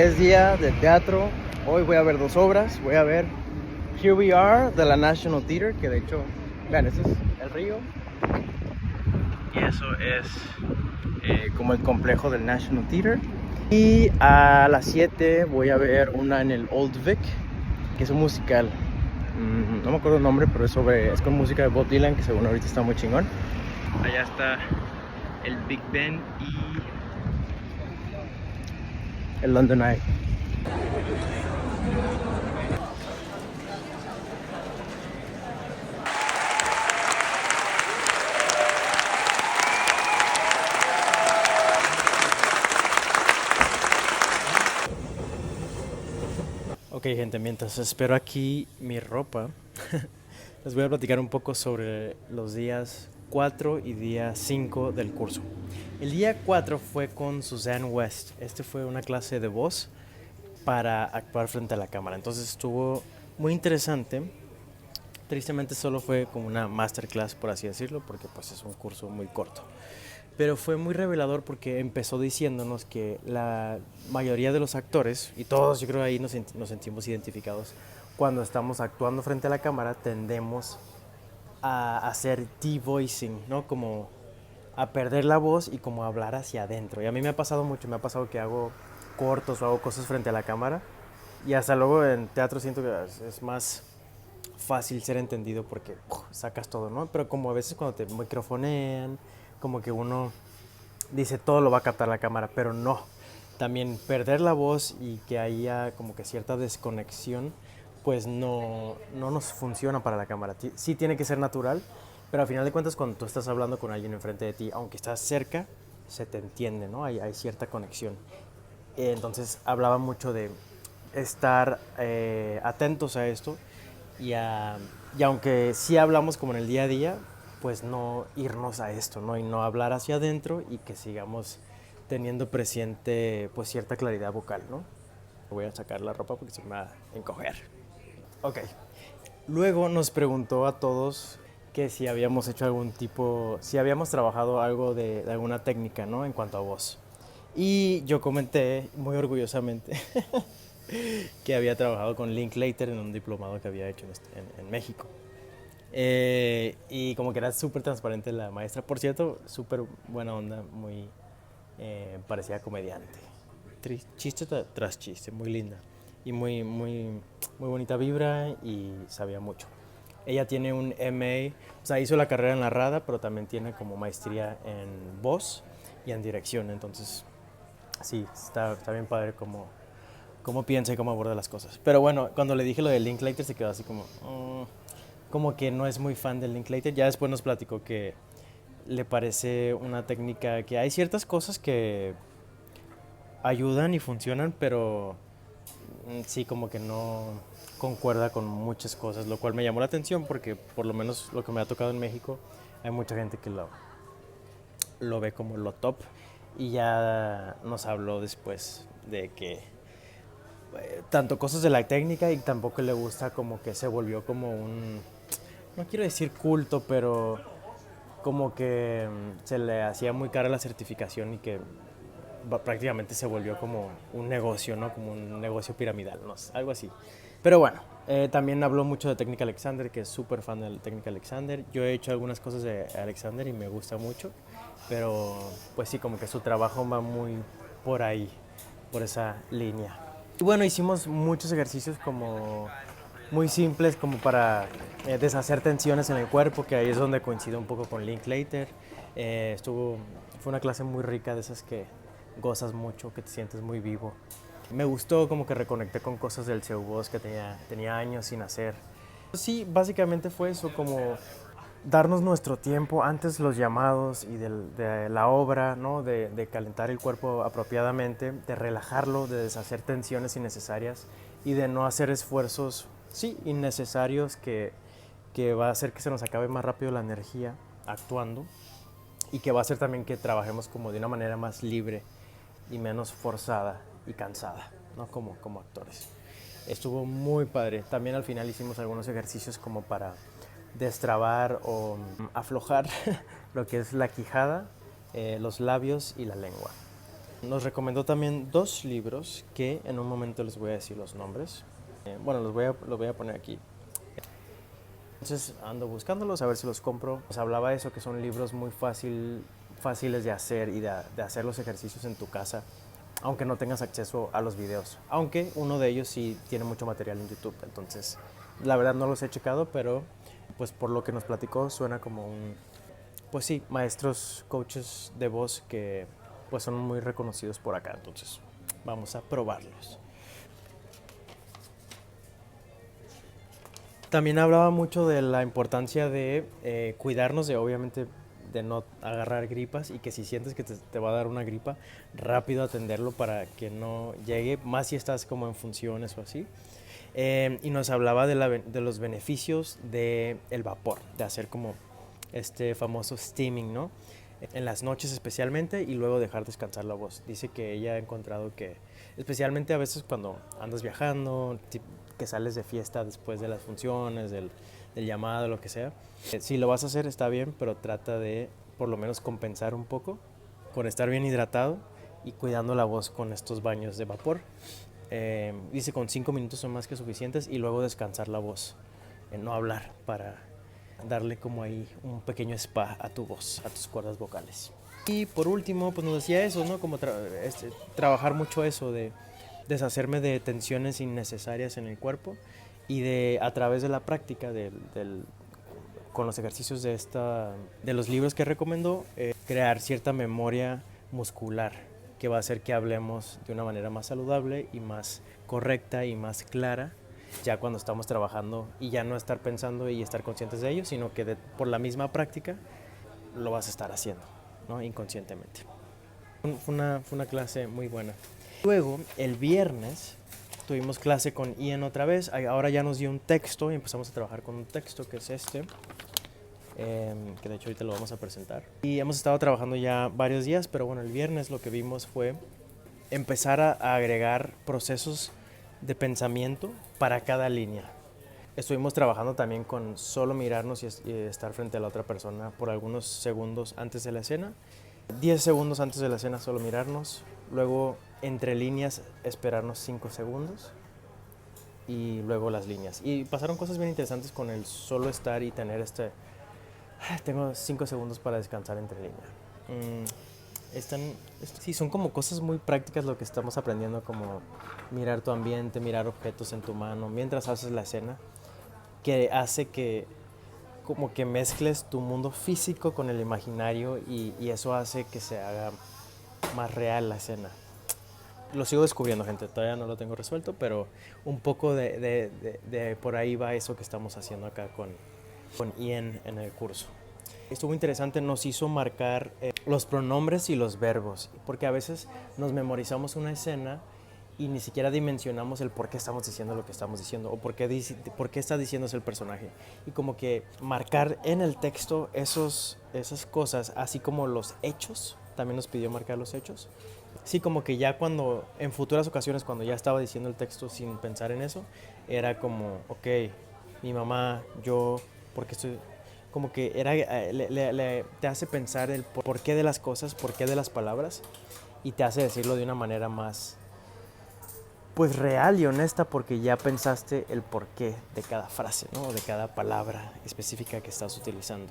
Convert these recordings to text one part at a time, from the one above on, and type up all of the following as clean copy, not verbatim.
es día de teatro. Hoy voy a ver dos obras. Voy a ver Here We Are de la National Theatre, que de hecho, vean, ese es el río. Y eso es como el complejo del National Theatre. Y a las 7 voy a ver una en el Old Vic, que es un musical. No me acuerdo el nombre, pero es con música de Bob Dylan, que según ahorita está muy chingón. Allá está el Big Ben y el London Eye. Ok, gente, mientras espero aquí mi ropa, les voy a platicar un poco sobre los días 4 y día 5 del curso. El día 4 fue con Suzanne West. Este fue una clase de voz para actuar frente a la cámara. Entonces estuvo muy interesante. Tristemente solo fue como una masterclass, por así decirlo, porque pues es un curso muy corto. Pero fue muy revelador porque empezó diciéndonos que la mayoría de los actores, y todos yo creo ahí nos sentimos identificados, cuando estamos actuando frente a la cámara tendemos a hacer de-voicing, ¿no? Como a perder la voz y como a hablar hacia adentro. Y a mí me ha pasado mucho, me ha pasado que hago cortos o hago cosas frente a la cámara y hasta luego en teatro siento que es más fácil ser entendido porque sacas todo, ¿no? Pero como a veces cuando te microfonean, como que uno dice todo lo va a captar la cámara, pero no. También perder la voz y que haya como que cierta desconexión, pues no nos funciona para la cámara. Sí tiene que ser natural, pero al final de cuentas cuando tú estás hablando con alguien enfrente de ti, aunque estás cerca, se te entiende, ¿no? Hay cierta conexión. Entonces hablaba mucho de estar atentos a esto y, y aunque sí hablamos como en el día a día, pues no irnos a esto, ¿no? Y no hablar hacia adentro y que sigamos teniendo presente pues cierta claridad vocal, ¿no? Voy a sacar la ropa porque se me va a encoger. Ok. Luego nos preguntó a todos que si habíamos hecho algún tipo, si habíamos trabajado algo de alguna técnica, ¿no? En cuanto a voz. Y yo comenté muy orgullosamente que había trabajado con Linklater en un diplomado que había hecho en México. Y como que era súper transparente la maestra. Por cierto, súper buena onda, muy parecía comediante. Chiste tras chiste, muy linda. Y muy bonita vibra y sabía mucho. Ella tiene un MA, o sea, hizo la carrera en la RADA, pero también tiene como maestría en voz y en dirección. Entonces, sí, está bien padre cómo piensa y cómo aborda las cosas. Pero bueno, cuando le dije lo de Linklater se quedó así como que no es muy fan del Linklater. Ya después nos platicó que le parece una técnica que hay ciertas cosas que ayudan y funcionan, pero sí como que no concuerda con muchas cosas, lo cual me llamó la atención porque por lo menos lo que me ha tocado en México hay mucha gente que lo ve como lo top y ya nos habló después de que tanto cosas de la técnica y tampoco le gusta como que se volvió como no quiero decir culto, pero como que se le hacía muy cara la certificación y que prácticamente se volvió como un negocio, ¿no? Como un negocio piramidal, ¿no? Algo así. Pero bueno, también habló mucho de Técnica Alexander, que es súper fan de la Técnica Alexander. Yo he hecho algunas cosas de Alexander y me gusta mucho, pero pues sí, como que su trabajo va muy por ahí, por esa línea. Y bueno, hicimos muchos ejercicios como muy simples como para deshacer tensiones en el cuerpo, que ahí es donde coincido un poco con Linklater. Fue una clase muy rica, de esas que gozas mucho, que te sientes muy vivo. Me gustó como que reconecté con cosas del seu voz que tenía años sin hacer. Sí, básicamente fue eso, como darnos nuestro tiempo antes los llamados y de la obra, ¿no? De calentar el cuerpo apropiadamente, de relajarlo, de deshacer tensiones innecesarias y de no hacer esfuerzos, sí, innecesarios que va a hacer que se nos acabe más rápido la energía actuando y que va a hacer también que trabajemos como de una manera más libre y menos forzada y cansada, ¿no? Como actores. Estuvo muy padre. También al final hicimos algunos ejercicios como para destrabar o aflojar lo que es la quijada, los labios y la lengua. Nos recomendó también dos libros que en un momento les voy a decir los nombres. Bueno, los voy a poner aquí. Entonces ando buscándolos a ver si los compro. Nos hablaba de eso, que son libros muy fáciles de hacer y de hacer los ejercicios en tu casa, aunque no tengas acceso a los videos. Aunque uno de ellos sí tiene mucho material en YouTube. Entonces, la verdad no los he checado, pero pues por lo que nos platicó suena como pues sí, maestros, coaches de voz que pues son muy reconocidos por acá. Entonces, vamos a probarlos. También hablaba mucho de la importancia de cuidarnos de, obviamente, de no agarrar gripas y que si sientes que te va a dar una gripa, rápido atenderlo para que no llegue, más si estás como en funciones o así. Y nos hablaba de los beneficios del vapor, de hacer como este famoso steaming, ¿no? En las noches especialmente y luego dejar descansar la voz. Dice que ella ha encontrado que, especialmente a veces cuando andas viajando, que sales de fiesta después de las funciones, del llamado, lo que sea, si lo vas a hacer está bien, pero trata de por lo menos compensar un poco con estar bien hidratado y cuidando la voz con estos baños de vapor. Dice con 5 minutos son más que suficientes y luego descansar la voz, no hablar para darle como ahí un pequeño spa a tu voz, a tus cuerdas vocales. Y por último, pues nos decía eso, ¿no? Como trabajar mucho eso de deshacerme de tensiones innecesarias en el cuerpo y de a través de la práctica con los ejercicios de los libros que recomendó, crear cierta memoria muscular que va a hacer que hablemos de una manera más saludable y más correcta y más clara ya cuando estamos trabajando y ya no estar pensando y estar conscientes de ello, sino que por la misma práctica lo vas a estar haciendo, ¿no? Inconscientemente. Fue una clase muy buena. Luego, el viernes, tuvimos clase con Ian otra vez. Ahora ya nos dio un texto y empezamos a trabajar con un texto que es este, que de hecho ahorita lo vamos a presentar. Y hemos estado trabajando ya varios días, pero bueno, el viernes lo que vimos fue empezar a agregar procesos de pensamiento para cada línea. Estuvimos trabajando también con solo mirarnos y estar frente a la otra persona por algunos segundos antes de la escena. 10 segundos antes de la escena solo mirarnos, luego entre líneas esperarnos 5 segundos y luego las líneas. Y pasaron cosas bien interesantes con el solo estar y tener tengo 5 segundos para descansar entre líneas. Sí, son como cosas muy prácticas lo que estamos aprendiendo, como mirar tu ambiente, mirar objetos en tu mano mientras haces la escena, que hace que como que mezcles tu mundo físico con el imaginario y eso hace que se haga más real la escena. Lo sigo descubriendo, gente, todavía no lo tengo resuelto, pero un poco de por ahí va eso que estamos haciendo acá con Ian en el curso. Estuvo interesante, nos hizo marcar los pronombres y los verbos, porque a veces nos memorizamos una escena y ni siquiera dimensionamos el por qué estamos diciendo lo que estamos diciendo o por qué está diciéndose el personaje. Y como que marcar en el texto esas cosas, así como los hechos, también nos pidió marcar los hechos. Sí, como que ya cuando, en futuras ocasiones, cuando ya estaba diciendo el texto sin pensar en eso, era como, ok, mi mamá, yo, porque estoy... Como que te hace pensar el por qué de las cosas, por qué de las palabras, y te hace decirlo de una manera más pues real y honesta, porque ya pensaste el porqué de cada frase, ¿no? De cada palabra específica que estás utilizando.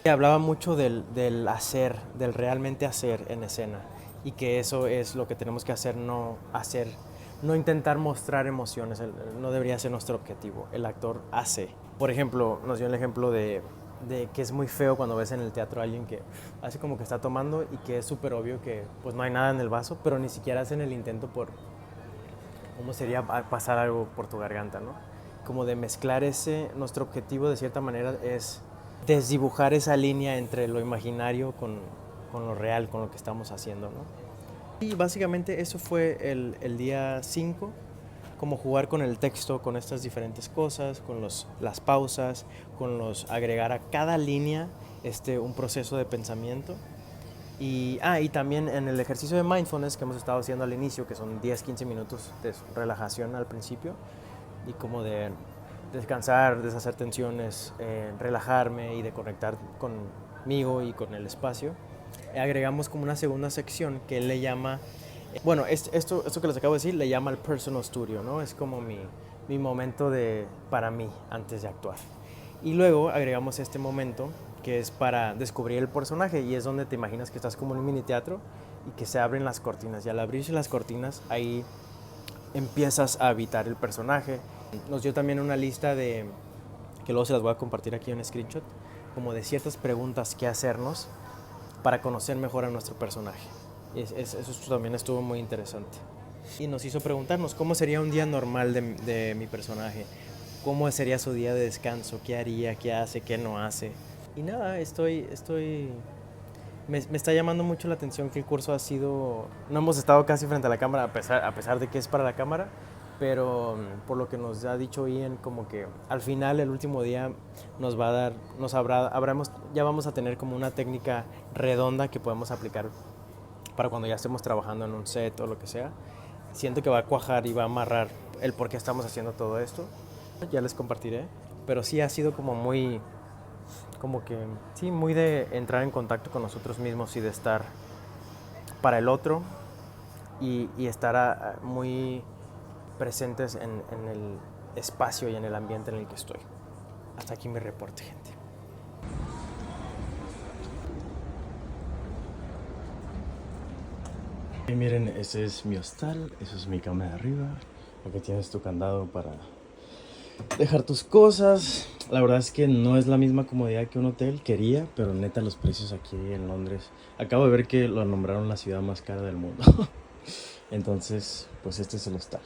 Y hablaba mucho del hacer, del realmente hacer en escena, y que eso es lo que tenemos que hacer, no intentar mostrar emociones, no debería ser nuestro objetivo. El actor hace. Por ejemplo, nos dio el ejemplo de que es muy feo cuando ves en el teatro a alguien que hace como que está tomando y que es súper obvio que pues no hay nada en el vaso, pero ni siquiera hacen el intento por cómo sería pasar algo por tu garganta, ¿no? Como de mezclar nuestro objetivo de cierta manera es desdibujar esa línea entre lo imaginario con lo real, con lo que estamos haciendo, ¿no? Y básicamente eso fue el día 5, como jugar con el texto, con estas diferentes cosas, con las pausas, agregar a cada línea un proceso de pensamiento. Y también en el ejercicio de mindfulness que hemos estado haciendo al inicio, que son 10-15 minutos de relajación al principio, y como de descansar, deshacer tensiones, relajarme y de conectar conmigo y con el espacio. agregamos como una segunda sección que él le llama, bueno, esto que les acabo de decir le llama el personal studio, ¿no? Es como mi momento para mí antes de actuar. Y luego agregamos este momento que es para descubrir el personaje, y es donde te imaginas que estás como en un mini teatro y que se abren las cortinas, y al abrirse las cortinas ahí empiezas a habitar el personaje. Nos dio también una lista que luego se las voy a compartir aquí en un screenshot, como de ciertas preguntas que hacernos para conocer mejor a nuestro personaje. Eso también estuvo muy interesante. Y nos hizo preguntarnos cómo sería un día normal de mi personaje, cómo sería su día de descanso, qué haría, qué hace, qué no hace. Y nada, me está llamando mucho la atención que el curso ha sido, no hemos estado casi frente a la cámara a pesar de que es para la cámara, pero por lo que nos ha dicho Ian, como que al final, el último día, nos va a dar, ya vamos a tener como una técnica redonda que podemos aplicar para cuando ya estemos trabajando en un set o lo que sea. Siento que va a cuajar y va a amarrar el por qué estamos haciendo todo esto. Ya les compartiré, pero sí ha sido como que, sí, muy de entrar en contacto con nosotros mismos y de estar para el otro y estar muy presentes en el espacio y en el ambiente en el que estoy. Hasta aquí mi reporte, gente. Y miren, ese es mi hostal, eso es mi cama de arriba. Aquí tienes tu candado para dejar tus cosas. La verdad es que no es la misma comodidad que un hotel, quería, pero neta los precios aquí en Londres. Acabo de ver que lo nombraron la ciudad más cara del mundo. Entonces, pues este es el hostal.